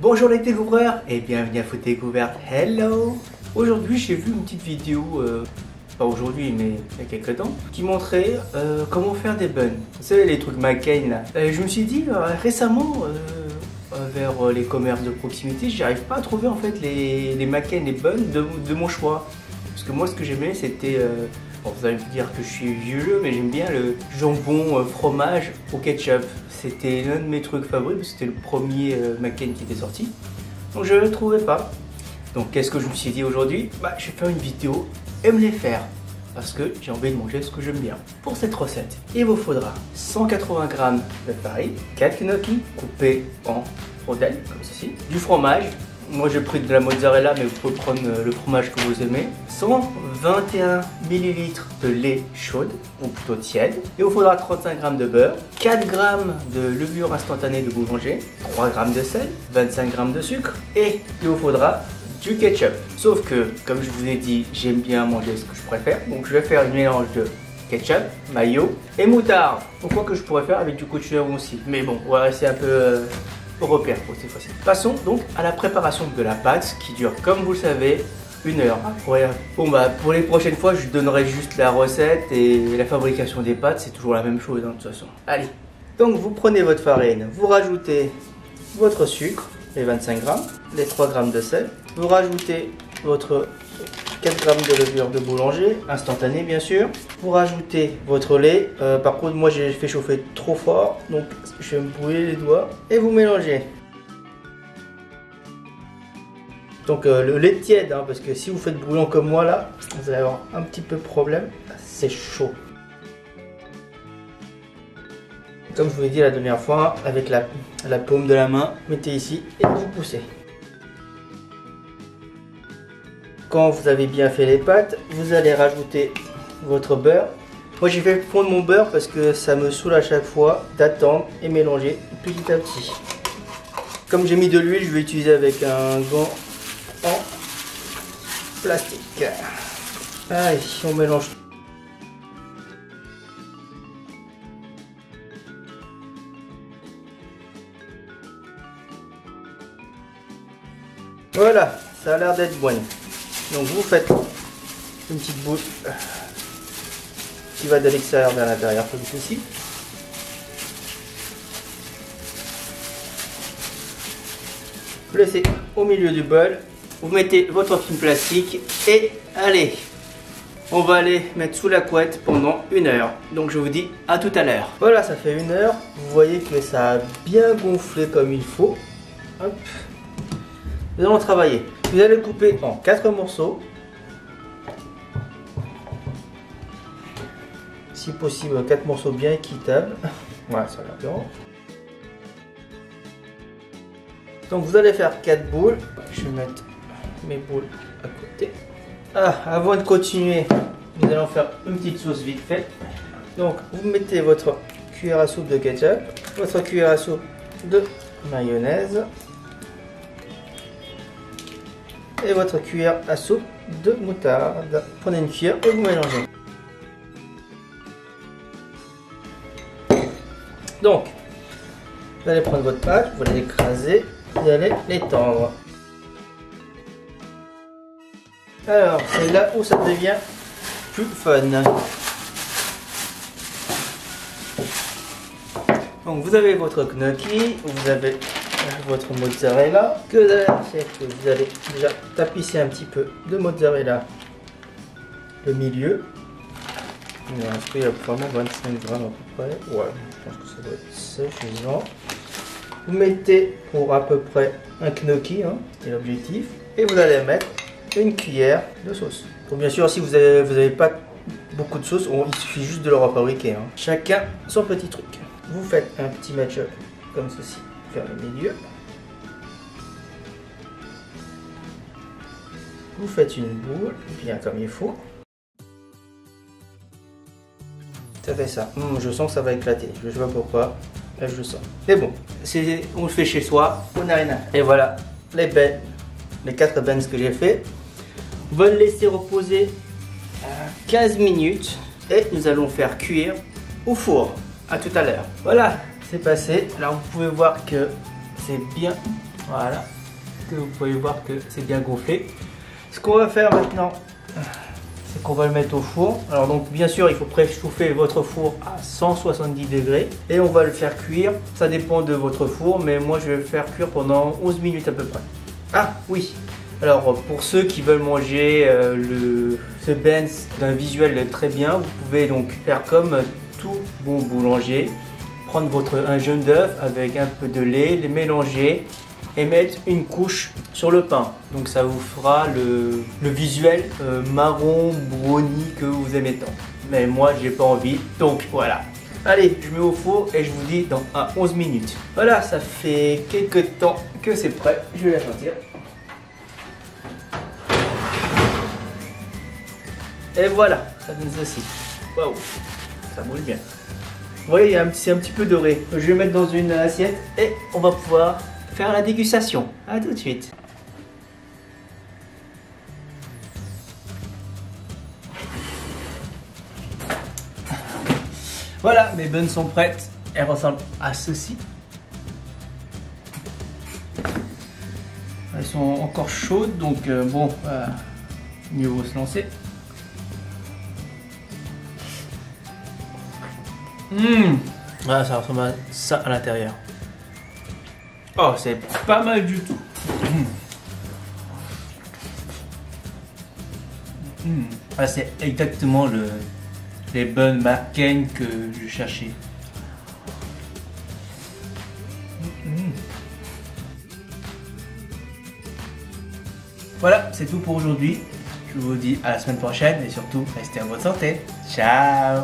Bonjour les découvreurs et bienvenue à Food Découverte. Hello. Aujourd'hui j'ai vu une petite vidéo, pas aujourd'hui mais il y a quelques temps, qui montrait comment faire des buns. Vous savez les trucs McCain là. Je me suis dit récemment vers les commerces de proximité, j'arrive pas à trouver en fait les McCain, les buns de mon choix. Parce que moi ce que j'aimais c'était, bon, vous allez me dire que je suis vieux jeu, mais j'aime bien le jambon fromage au ketchup. C'était l'un de mes trucs favoris, c'était le premier McCain qui était sorti. Donc je ne le trouvais pas. Donc qu'est-ce que je me suis dit aujourd'hui? Je vais faire une vidéo et me les faire. Parce que j'ai envie de manger ce que j'aime bien. Pour cette recette, il vous faudra 180 g de farine, 4 gnocchis coupés en rondelles, comme ceci, du fromage. Moi j'ai pris de la mozzarella, mais vous pouvez prendre le fromage que vous aimez. 121 ml de lait chaude, ou plutôt tiède. Il vous faudra 35 g de beurre, 4 g de levure instantanée de boulanger, 3 g de sel, 25 g de sucre et il vous faudra du ketchup. Sauf que, comme je vous ai dit, j'aime bien manger ce que je préfère. Donc je vais faire un mélange de ketchup, mayo et moutarde. Pourquoi que je pourrais faire avec du cochonneron aussi. Mais bon, on va rester un peu européen pour cette fois-ci. Passons donc à la préparation de la pâte qui dure, comme vous le savez, 1 heure. Après, bon pour les prochaines fois, je donnerai juste la recette et la fabrication des pâtes, c'est toujours la même chose de toute façon. Allez, donc vous prenez votre farine, vous rajoutez votre sucre, les 25 g, les 3 g de sel, vous rajoutez votre 4 g de levure de boulanger, instantanée bien sûr. Vous rajoutez votre lait. Par contre, moi j'ai fait chauffer trop fort, donc je vais me brûler les doigts. Et vous mélangez. Donc le lait tiède, hein, parce que si vous faites bouillon comme moi là, vous allez avoir un petit peu de problème. C'est chaud. Comme je vous l'ai dit la dernière fois, avec la paume de la main, mettez ici et vous poussez. Quand vous avez bien fait les pâtes, vous allez rajouter votre beurre. Moi j'ai fait fondre mon beurre parce que ça me saoule à chaque fois d'attendre et mélanger petit à petit. Comme j'ai mis de l'huile, je vais utiliser avec un gant en plastique. Allez, on mélange. Voilà, ça a l'air d'être bon. Donc vous faites une petite boule qui va de l'extérieur vers l'intérieur comme ceci. Vous laissez au milieu du bol. Vous mettez votre film plastique et allez, on va aller mettre sous la couette pendant 1 heure. Donc je vous dis à tout à l'heure. Voilà, ça fait 1 heure. Vous voyez que ça a bien gonflé comme il faut. Hop. Nous allons travailler. Vous allez le couper en 4 morceaux. Si possible, 4 morceaux bien équitables. Voilà, ça a l'air bien. Donc vous allez faire 4 boules. Je vais mettre mes boules à côté. Avant de continuer, nous allons faire une petite sauce vite fait. Donc vous mettez votre cuillère à soupe de ketchup, votre cuillère à soupe de mayonnaise et votre cuillère à soupe de moutarde. Prenez une cuillère et vous mélangez. Donc, vous allez prendre votre pâte, vous allez l'écraser, vous allez l'étendre. Alors, c'est là où ça devient plus fun. Donc, vous avez votre gnocchi, vous avez votre mozzarella. Ce que vous allez faire, c'est que vous allez déjà tapisser un petit peu de mozzarella le milieu. Il y a vraiment 25 g à peu près. Ouais, je pense que ça doit être suffisant. Vous mettez pour à peu près un gnocchi, hein, c'est l'objectif. Et vous allez mettre une cuillère de sauce. Donc bien sûr, si vous avez pas beaucoup de sauce, il suffit juste de le refabriquer. Hein. Chacun son petit truc. Vous faites un petit match-up comme ceci vers le milieu. Vous faites une boule bien comme il faut. Ça fait ça. Je sens que ça va éclater. Je sais pas pourquoi. Là, je le sens. Mais bon, on le fait chez soi. On n'a rien à faire. Et voilà les 4 buns que j'ai fait. On va le laisser reposer 15 minutes et nous allons faire cuire au four. À tout à l'heure. Voilà, c'est passé. Là, vous pouvez voir que c'est bien Voilà, que vous pouvez voir que c'est bien gonflé. Ce qu'on va faire maintenant, c'est qu'on va le mettre au four. Alors donc bien sûr il faut préchauffer votre four à 170 degrés et on va le faire cuire. Ça dépend de votre four, mais moi je vais le faire cuire pendant 11 minutes à peu près. Ah oui, alors pour ceux qui veulent manger ce Ben's d'un visuel très bien, vous pouvez donc faire comme tout bon boulanger, prendre un jaune d'œuf avec un peu de lait, les mélanger et mettre une couche sur le pain. Donc ça vous fera le visuel marron brownie que vous aimez tant. Mais moi j'ai pas envie, donc voilà. Allez, je mets au four et je vous dis dans 11 minutes. Voilà, ça fait quelques temps que c'est prêt. Je vais la sortir. Et voilà, ça donne ceci. Waouh, ça brûle bien. Vous voyez, c'est un petit peu doré. Je vais mettre dans une assiette et on va pouvoir faire la dégustation. À tout de suite. Voilà, mes buns sont prêtes. Elles ressemblent à ceci. Elles sont encore chaudes, donc bon, mieux vaut se lancer. Voilà, ça ressemble à ça à l'intérieur. Oh, c'est pas mal du tout. Ah, c'est exactement les buns McCain que je cherchais. Voilà, c'est tout pour aujourd'hui. Je vous dis à la semaine prochaine et surtout, restez en bonne santé. Ciao!